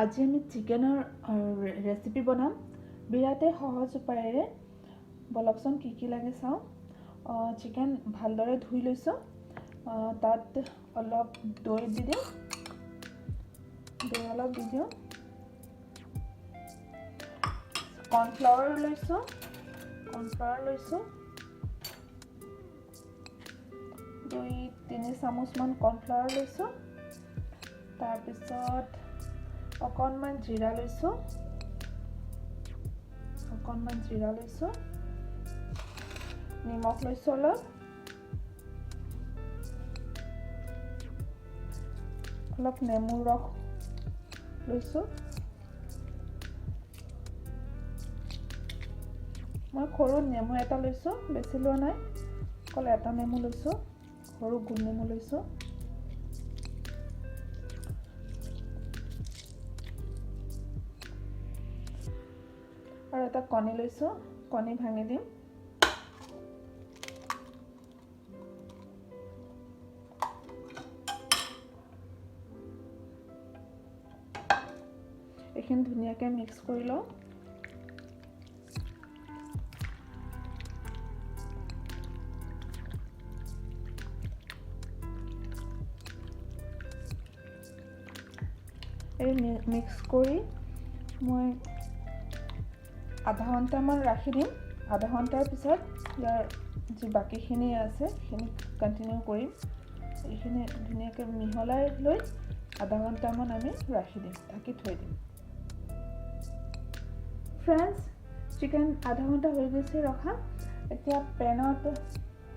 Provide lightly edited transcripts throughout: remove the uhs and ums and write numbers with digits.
আজি আমি চিকেনৰ ৰেচিপি বনাম বিৰাটে সহজ উপায়েৰে বলকচোন কি লাগে চাওঁ চিকেন ভালদৰে ধুই লৈছোঁ তাত অলপ দৈ দি দিওঁ কৰ্ণফ্লাৱাৰ লৈছোঁ 2-3 চামুচমান কৰ্ণফ্লাৱাৰ লৈছোঁ তাৰপিছত অকণমান জিৰা লৈছোঁ নিমখ লৈছোঁ অলপ নেমুৰ ৰস লৈছোঁ মই সৰু নেমু এটা লৈছোঁ বেছি লোৱা নাই অকল এটা নেমু লৈছোঁ সৰু গোল নেমু লৈছোঁ আৰু এটা কণী লৈছোঁ কণী ভাঙি দিম এইখিনি ধুনীয়াকৈ মিক্স কৰি লওঁ এই মিক্স কৰি মই আধা ঘণ্টামান ৰাখি দিম আধা ঘণ্টাৰ পিছত ইয়াৰ যি বাকীখিনি আছে সেইখিনি কণ্টিনিউ কৰিম এইখিনি ধুনীয়াকৈ মিহলাই লৈ আধা ঘণ্টামান আমি ৰাখি দিম ঢাকি থৈ দিম ফ্ৰেণ্ডছ চিকেন আধা ঘণ্টা হৈ গৈছে ৰখা এতিয়া পেনত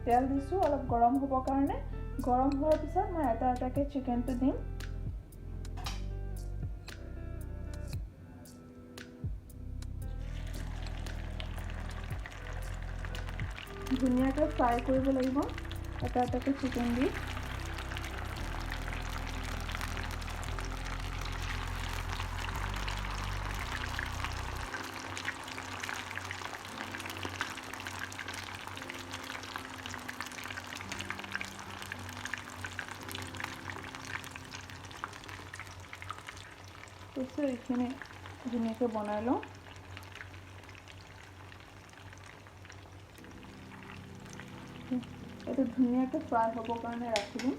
তেল দিছোঁ অলপ গৰম হ'বৰ কাৰণে গৰম হোৱাৰ পিছত মই এটা এটাকৈ চিকেনটো দিম ধুনীয়াকৈ ফ্ৰাই কৰিব লাগিব এটা এটাকৈ চিকেন দি এইখিনি ধুনীয়াকৈ বনাই লওঁ এইটো ধুনীয়াকৈ ফ্ৰাই হ'বৰ কাৰণে ৰাখি দিম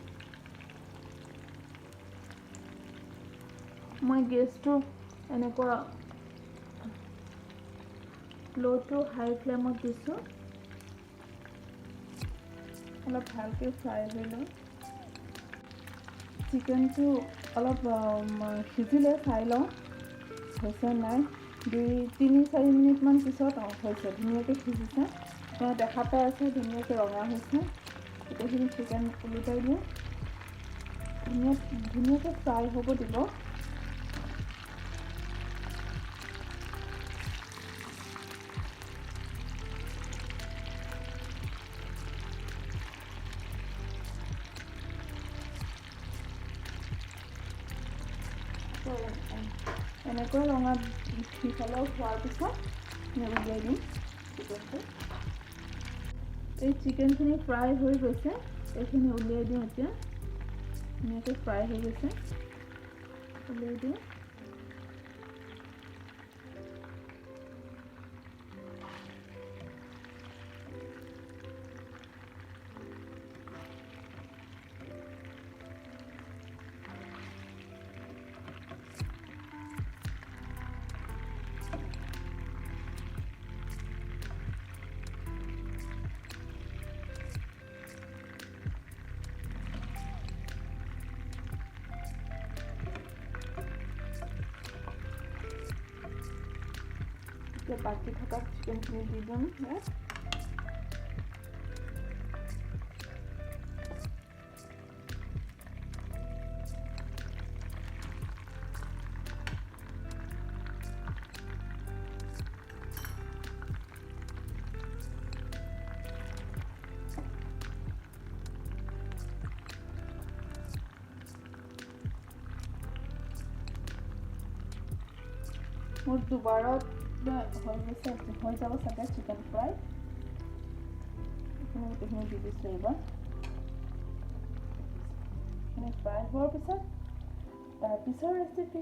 মই গেছটো এনেকুৱা ল' টু হাই ফ্লেমত দিছোঁ অলপ ভালকৈ ফ্ৰাই হৈ লওঁ চিকেনটো অলপ সিজিলে চাই লওঁ হৈছে নাই 2-3-4 মিনিটমান পিছত হৈছে ধুনীয়াকৈ সিজিছে দেখা পাই আছে ধুনীয়াকৈ ৰঙা হৈছে গোটেইখিনি চিকেন উলটাই দিওঁ ধুনীয়াকৈ ফ্ৰাই হ'ব দিব এনেকৈ ৰঙা সিফালেও হোৱাৰ পিছত উলিয়াই দিম চিকেনটো এই চিকেনখিনি ফ্ৰাই হৈ গৈছে এইখিনি উলিয়াই দিওঁ এতিয়া ধুনীয়াকৈ ফ্ৰাই হৈ গৈছে উলিয়াই দিওঁ বাকি থকা চিকেনখিনি দি দিম ইয়াত মোৰ দুবাৰত হৈ যাব চাগে চিকেন ফ্ৰাই গোটেইখিনি দি দিছোঁ এইবাৰ ফ্ৰাই হোৱাৰ পিছত তাৰপিছৰ ৰেচিপি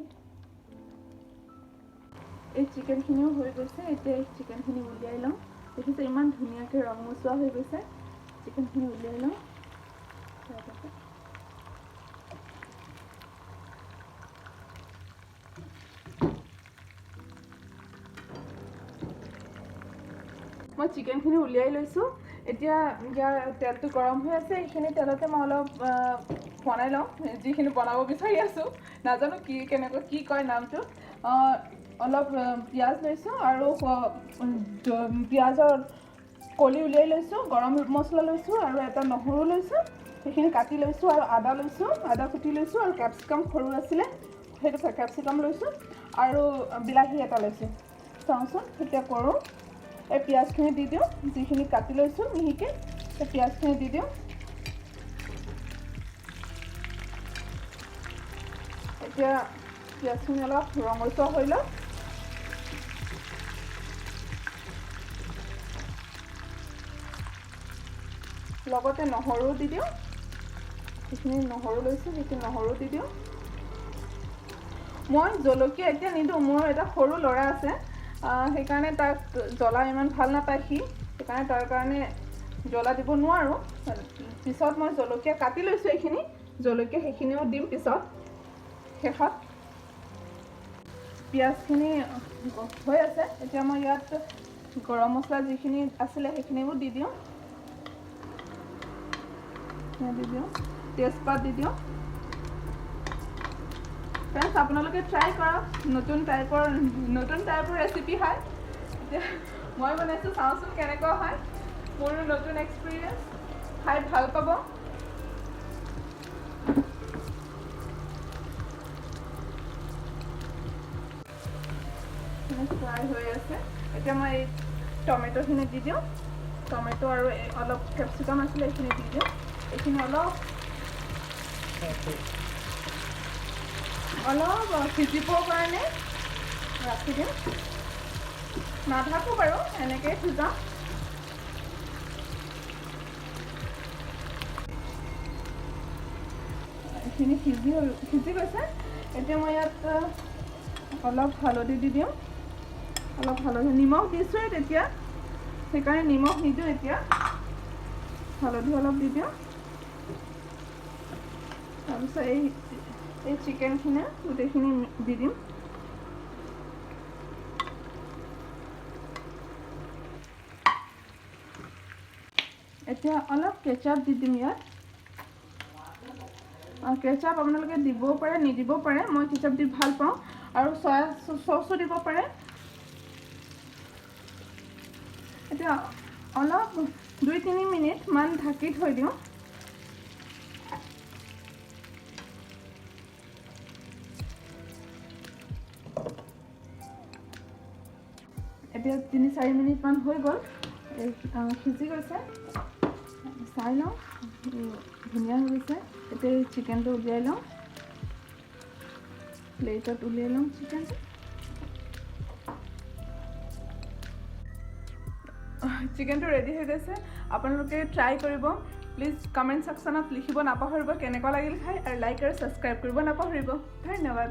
এই চিকেনখিনিও হৈ গৈছে এতিয়া এই চিকেনখিনি উলিয়াই লওঁ দেখিছে ইমান ধুনীয়াকৈ ৰঙচুৱা হৈ গৈছে চিকেনখিনি উলিয়াই লওঁ মই চিকেনখিনি উলিয়াই লৈছোঁ এতিয়া ইয়াৰ তেলটো গৰম হৈ আছে এইখিনি তেলতে মই অলপ বনাই লওঁ যিখিনি বনাব বিচাৰি আছোঁ নাজানো কেনেকৈ কি কয় নামটো অলপ পিঁয়াজ লৈছোঁ আৰু পিঁয়াজৰ কলি উলিয়াই লৈছোঁ গৰম মছলা লৈছোঁ আৰু এটা নহৰু লৈছোঁ সেইখিনি কাটি লৈছোঁ আৰু আদা লৈছোঁ আদা কুটি লৈছোঁ আৰু কেপচিকাম সৰু আছিলে সেইটো কেপচিকাম লৈছোঁ আৰু বিলাহী এটা লৈছোঁ চাওঁচোন এতিয়া কৰোঁ এই পিঁয়াজখিনি দি দিওঁ যিখিনি কাটি লৈছোঁ মিহিকৈ এই পিঁয়াজখিনি দি দিওঁ এতিয়া পিঁয়াজখিনি অলপ ৰঙচুৱা হৈ লওক লগতে নহৰু দি দিওঁ সেইখিনি নহৰু লৈছোঁ সেইখিনি নহৰু দি দিওঁ মই জলকীয়া এতিয়া নিদিওঁ মোৰ এটা সৰু ল'ৰা আছে সেইকাৰণে তাক জ্বলা ইমান ভাল নাপায় সি সেইকাৰণে তাৰ কাৰণে জ্বলা দিব নোৱাৰোঁ পিছত মই জলকীয়া কাটি লৈছোঁ এইখিনি জলকীয়া সেইখিনিও দিম পিছত শেষত পিঁয়াজখিনি হৈ আছে এতিয়া মই ইয়াত গৰম মছলা যিখিনি আছিলে সেইখিনিও দি দিওঁ তেজপাত দি দিওঁ ফ্ৰেণ্ডছ আপোনালোকে ট্ৰাই কৰক নতুন টাইপৰ ৰেচিপি হয় এতিয়া মই বনাইছোঁ চাওঁচোন কেনেকুৱা হয় মোৰ নতুন এক্সপিৰিয়েঞ্চ খাই ভাল পাব ফ্ৰাই হৈ আছে এতিয়া মই এই টমেটোখিনি দি দিওঁ টমেটো আৰু অলপ কেপচিকাম আছিলে এইখিনি দি দিওঁ এইখিনি অলপ সিজিবৰ কাৰণে ৰাখি দিওঁ নাথাকোঁ বাৰু এনেকৈয়ে সিজাওঁ এইখিনি সিজি গৈছে এতিয়া মই ইয়াত অলপ হালধি দি দিওঁ অলপ হালধি নিমখ দিছোঁৱেই তেতিয়া সেইকাৰণে নিমখ নিদিওঁ এতিয়া হালধি অলপ দি দিওঁ তাৰপিছত এই চিকেনখিনি গোটেইখিনি দি দিম এতিয়া অলপ কেচাপ দি দিম ইয়াত কেচাপ আপোনালোকে দিবও পাৰে নিদিবও পাৰে মই কেচাপ দি ভাল পাওঁ আৰু চয়া চচো দিব পাৰে এতিয়া অলপ 2-3 মিনিটমান ঢাকি থৈ দিওঁ এতিয়া 3-4 মিনিটমান হৈ গ'ল সিজি গৈছে চাই লওঁ ধুনীয়া হৈ গৈছে এতিয়া এই চিকেনটো উলিয়াই লওঁ প্লেটত উলিয়াই লওঁ চিকেনটো চিকেনটো ৰেডি হৈ গৈছে আপোনালোকে ট্ৰাই কৰিব প্লিজ কমেণ্ট ছেকশ্যনত লিখিব নাপাহৰিব কেনেকুৱা লাগিল খাই আৰু লাইক আৰু ছাবস্ক্ৰাইব কৰিব নাপাহৰিব ধন্যবাদ